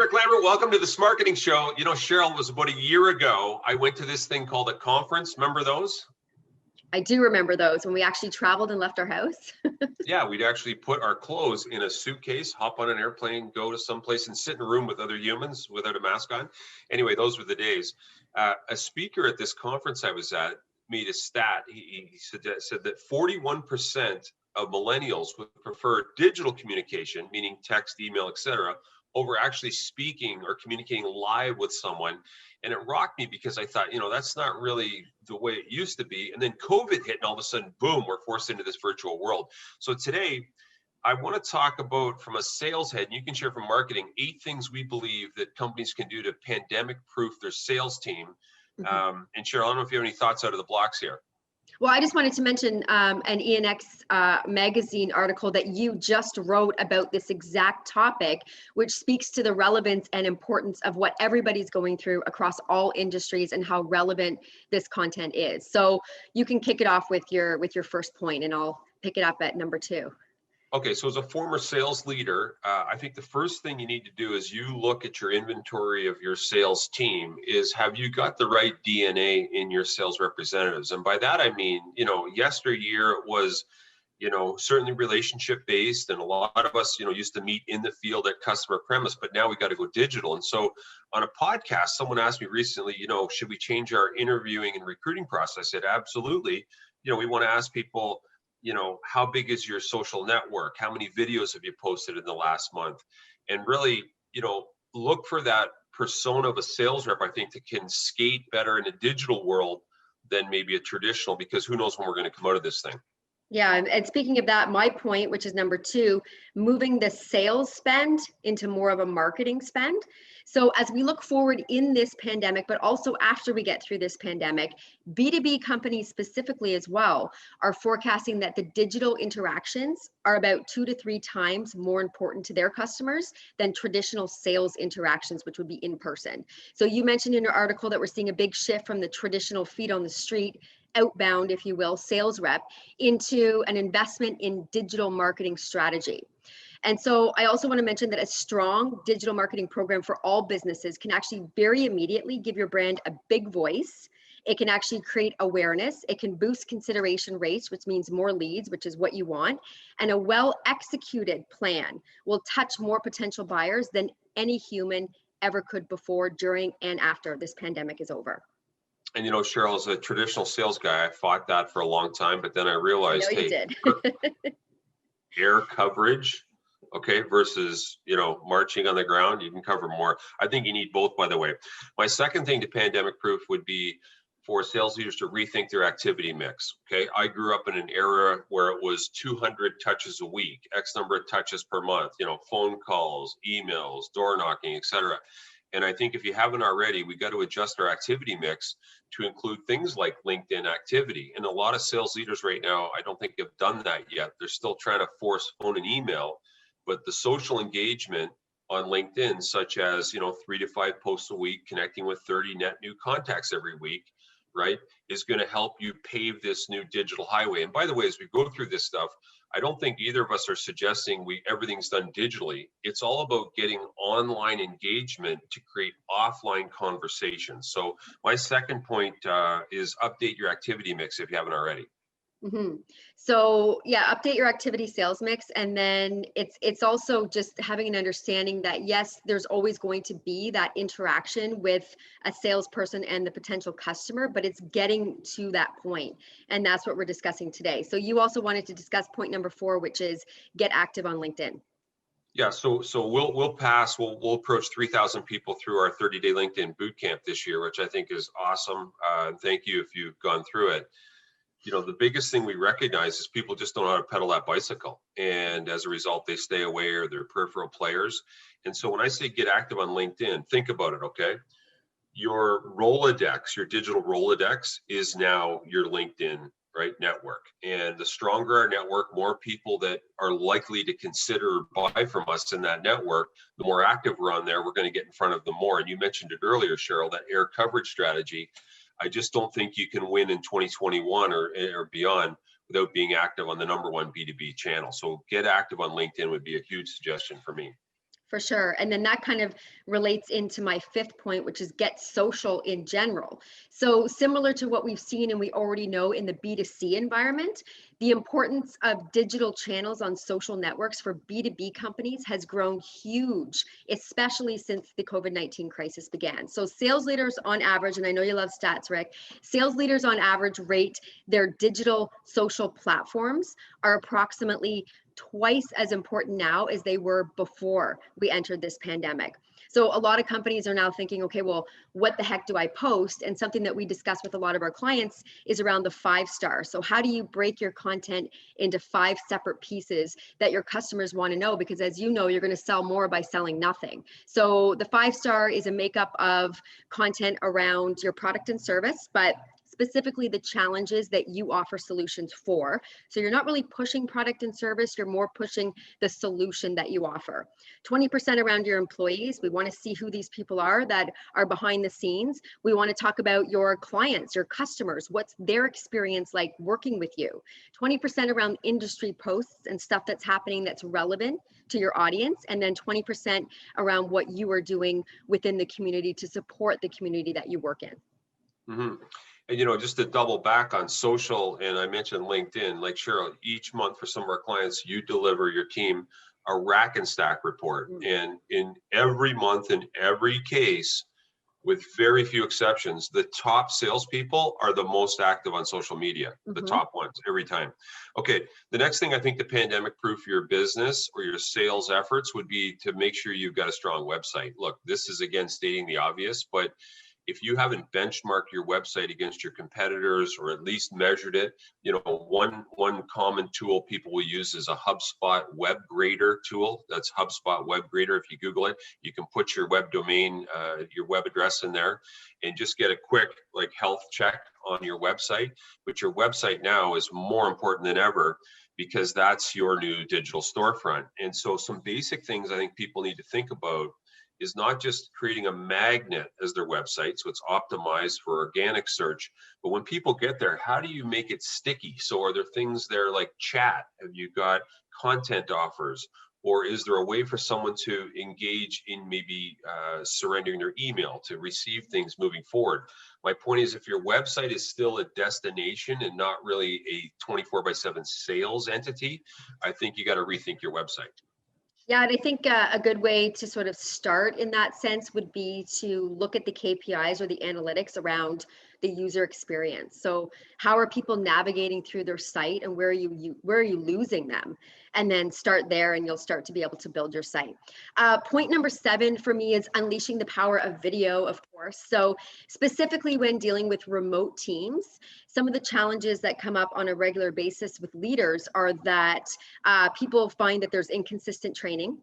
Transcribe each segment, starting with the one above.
Rick Lambert. Welcome to the Smarketing Show. You know, Cheryl, was about a year ago, I went to this thing called a conference. Remember those? I do remember those when we actually traveled and left our house. Yeah, we'd actually put our clothes in a suitcase, hop on an airplane, go to someplace and sit in a room with other humans without a mask on. Anyway, those were the days. A speaker at this conference I was at made a stat. He said that 41% of millennials would prefer digital communication, meaning text, email, etc., over actually speaking or communicating live with someone. And it rocked me because I thought, that's not really the way it used to be. And then COVID hit and all of a sudden, boom, we're forced into this virtual world. So today, I want to talk about, from a sales head, and you can share from marketing, 8 things we believe that companies can do to pandemic-proof their sales team. And Cheryl, I don't know if you have any thoughts out of the blocks here. Well, I just wanted to mention an ENX magazine article that you just wrote about this exact topic, which speaks to the relevance and importance of what everybody's going through across all industries and how relevant this content is. So you can kick it off with your first point, and I'll pick it up at number 2. Okay, so as a former sales leader, I think the first thing you need to do is you look at your inventory of your sales team is, have you got the right DNA in your sales representatives? And by that, I mean, yesteryear it was, certainly relationship based. And a lot of us, used to meet in the field at customer premise, but now we got to go digital. And so on a podcast, someone asked me recently, should we change our interviewing and recruiting process? I said, absolutely. We want to ask people, how big is your social network? How many videos have you posted in the last month? And really, look for that persona of a sales rep, I think, that can skate better in a digital world than maybe a traditional, because who knows when we're going to come out of this thing. Yeah, and speaking of that, my point, which is number 2, moving the sales spend into more of a marketing spend. So as we look forward in this pandemic, but also after we get through this pandemic, B2B companies specifically as well are forecasting that the digital interactions are about 2 to 3 times more important to their customers than traditional sales interactions, which would be in person. So you mentioned in your article that we're seeing a big shift from the traditional feet on the street, outbound, if you will, sales rep, into an investment in digital marketing strategy. And so I also want to mention that a strong digital marketing program for all businesses can actually very immediately give your brand a big voice. It can actually create awareness. It can boost consideration rates, which means more leads, which is what you want. And a well-executed plan will touch more potential buyers than any human ever could before, during, and after this pandemic is over. And Cheryl, as a traditional sales guy, I fought that for a long time, but then I realized, air coverage, okay, versus, marching on the ground, you can cover more. I think you need both, by the way. My second thing to pandemic proof would be for sales leaders to rethink their activity mix, okay? I grew up in an era where it was 200 touches a week, X number of touches per month, phone calls, emails, door knocking, etc. And I think if you haven't already, we got to adjust our activity mix to include things like LinkedIn activity. And a lot of sales leaders right now, I don't think have done that yet. They're still trying to force phone and email, but the social engagement on LinkedIn, such as, 3 to 5 posts a week, connecting with 30 net new contacts every week, right, is going to help you pave this new digital highway. And by the way, as we go through this stuff, I don't think either of us are suggesting everything's done digitally. It's all about getting online engagement to create offline conversations. So my second point is update your activity mix if you haven't already. So yeah, update your activity sales mix. And then it's also just having an understanding that yes, there's always going to be that interaction with a salesperson and the potential customer, but it's getting to that point. And that's what we're discussing today. So you also wanted to discuss point number 4, which is get active on LinkedIn. Yeah, so we'll approach 3,000 people through our 30-day LinkedIn bootcamp this year, which I think is awesome. Thank you if you've gone through it. The biggest thing we recognize is people just don't know how to pedal that bicycle. And as a result, they stay away or they're peripheral players. And so when I say get active on LinkedIn, think about it, okay? Your Rolodex, your digital Rolodex is now your LinkedIn, right, network. And the stronger our network, more people that are likely to consider buy from us in that network, the more active we're on there, we're going to get in front of them more. And you mentioned it earlier, Cheryl, that air coverage strategy. I just don't think you can win in 2021 or beyond without being active on the #1 B2B channel. So get active on LinkedIn would be a huge suggestion for me. For sure. And then that kind of relates into my fifth point, which is get social in general. So similar to what we've seen and we already know in the B2C environment, the importance of digital channels on social networks for B2B companies has grown huge, especially since the COVID-19 crisis began. So sales leaders on average, and I know you love stats, Rick, sales leaders on average rate their digital social platforms are approximately twice as important now as they were before we entered this pandemic. So a lot of companies are now thinking, okay, well, what the heck do I post? And something that we discuss with a lot of our clients is around the 5-star. So how do you break your content into 5 separate pieces that your customers want to know? Because as you know, you're going to sell more by selling nothing. So the 5-star is a makeup of content around your product and service, but specifically the challenges that you offer solutions for. So you're not really pushing product and service, you're more pushing the solution that you offer. 20% around your employees. We want to see who these people are that are behind the scenes. We want to talk about your clients, your customers, what's their experience like working with you. 20% around industry posts and stuff that's happening that's relevant to your audience. And then 20% around what you are doing within the community to support the community that you work in. Mm-hmm. And, just to double back on social, and I mentioned LinkedIn, like Cheryl, each month for some of our clients, you deliver your team a rack and stack report. Mm-hmm. And in every month, in every case, with very few exceptions, the top salespeople are the most active on social media, the top ones every time. Okay, the next thing I think the pandemic proof your business or your sales efforts would be to make sure you've got a strong website. Look, this is again stating the obvious, but if you haven't benchmarked your website against your competitors or at least measured it, one common tool people will use is a HubSpot web grader tool. That's HubSpot web grader. If you Google it, you can put your web domain, your web address in there and just get a quick health check on your website. But your website now is more important than ever because that's your new digital storefront. And so some basic things I think people need to think about is not just creating a magnet as their website, so it's optimized for organic search, but when people get there, how do you make it sticky? So are there things there like chat? Have you got content offers? Or is there a way for someone to engage in maybe surrendering their email to receive things moving forward? My point is, if your website is still a destination and not really a 24/7 sales entity, I think you got to rethink your website. Yeah, and I think a good way to sort of start in that sense would be to look at the KPIs or the analytics around the user experience. So how are people navigating through their site and where are you losing them? And then start there and you'll start to be able to build your site. Point number 7 for me is unleashing the power of video, of course. So specifically when dealing with remote teams, some of the challenges that come up on a regular basis with leaders are that people find that there's inconsistent training.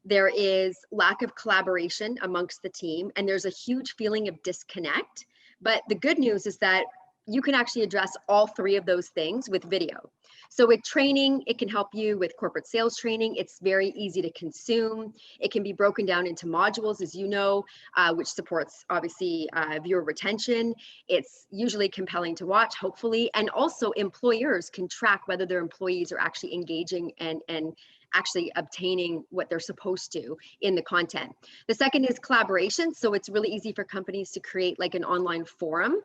There is lack of collaboration amongst the team, and there's a huge feeling of disconnect. But the good news is that you can actually address all 3 of those things with video. So with training, it can help you with corporate sales training. It's very easy to consume. It can be broken down into modules, as you know, which supports obviously viewer retention. It's usually compelling to watch, hopefully. And also employers can track whether their employees are actually engaging and actually obtaining what they're supposed to in the content. The second is collaboration. So it's really easy for companies to create like an online forum.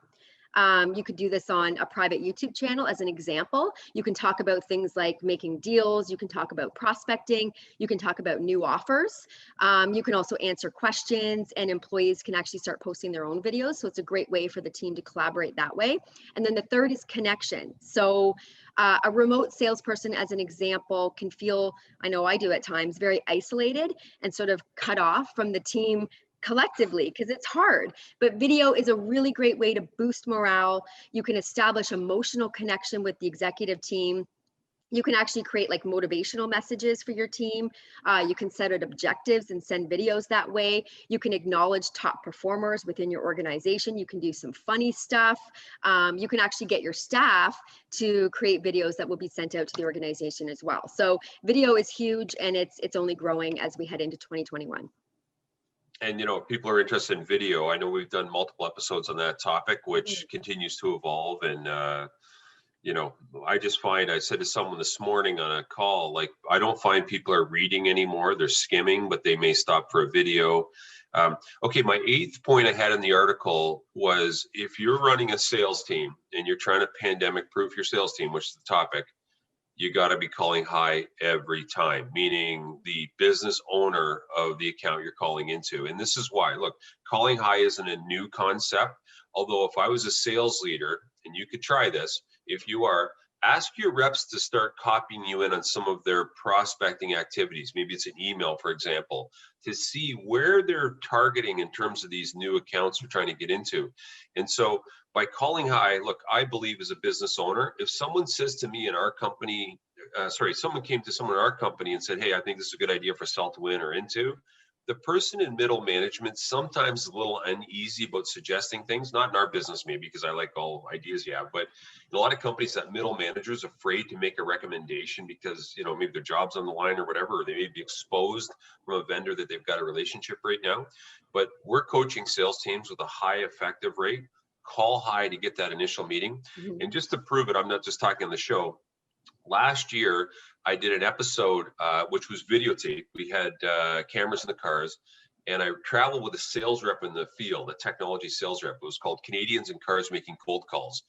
You could do this on a private YouTube channel as an example. You can talk about things like making deals. You can talk about prospecting. You can talk about new offers. You can also answer questions, and employees can actually start posting their own videos. So it's a great way for the team to collaborate that way. And then the third is connection. So a remote salesperson, as an example, can feel, I know I do at times, very isolated and sort of cut off from the team collectively because it's hard. But video is a really great way to boost morale. You can establish emotional connection with the executive team. You can actually create like motivational messages for your team. You can set out objectives and send videos that way. You can acknowledge top performers within your organization. You can do some funny stuff. You can actually get your staff to create videos that will be sent out to the organization as well. So video is huge, and it's only growing as we head into 2021. And, if people are interested in video, I know we've done multiple episodes on that topic, which continues to evolve. And, I just find, I said to someone this morning on a call, like, I don't find people are reading anymore. They're skimming, but they may stop for a video. Okay, my 8th point I had in the article was, if you're running a sales team and you're trying to pandemic proof your sales team, which is the topic, you got to be calling high every time, meaning the business owner of the account you're calling into. And this is why, look, calling high isn't a new concept. Although if I was a sales leader, and you could try this, if you are, ask your reps to start copying you in on some of their prospecting activities. Maybe it's an email, for example, to see where they're targeting in terms of these new accounts we're trying to get into. And so by calling high, look, I believe as a business owner, if someone says to me in our company, someone came to someone in our company and said, hey, I think this is a good idea for sell to win or into, the person in middle management sometimes a little uneasy about suggesting things, not in our business maybe, because I like all ideas you have, but in a lot of companies, that middle manager is afraid to make a recommendation because, maybe their job's on the line or whatever, or they may be exposed from a vendor that they've got a relationship right now. But we're coaching sales teams with a high effective rate. Call high to get that initial meeting. Mhm. And just to prove it, I'm not just talking on the show. Last year, I did an episode which was videotaped. We had cameras in the cars, and I traveled with a sales rep in the field, a technology sales rep. It was called Canadians in Cars Making Cold Calls.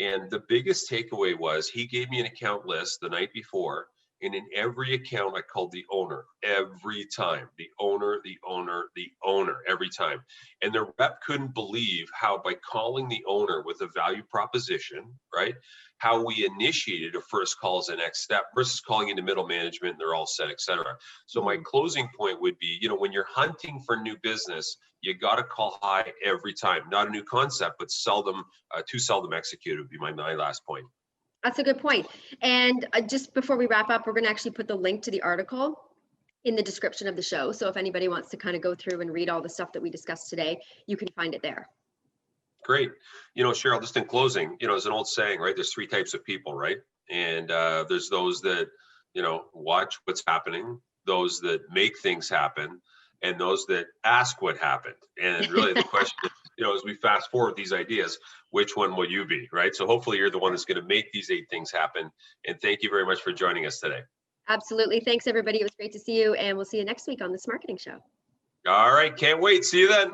And the biggest takeaway was, he gave me an account list the night before, and in every account I called the owner every time. The owner, the owner, the owner every time. And the rep couldn't believe how, by calling the owner with a value proposition, right, how we initiated a first call as a next step versus calling into middle management and they're all set, et cetera. So my closing point would be, when you're hunting for new business, you got to call high every time. Not a new concept, but too seldom executed would be my last point. That's a good point. And just before we wrap up, we're going to actually put the link to the article in the description of the show. So if anybody wants to kind of go through and read all the stuff that we discussed today, you can find it there. Great. Cheryl, just in closing, there's an old saying, right? There's 3 types of people, right? And there's those that, watch what's happening, those that make things happen, and those that ask what happened. And really the question is, as we fast forward these ideas, which one will you be, right? So hopefully you're the one that's going to make these 8 things happen. And thank you very much for joining us today. Absolutely. Thanks, everybody. It was great to see you. And we'll see you next week on the Smarketing Show. All right. Can't wait. See you then.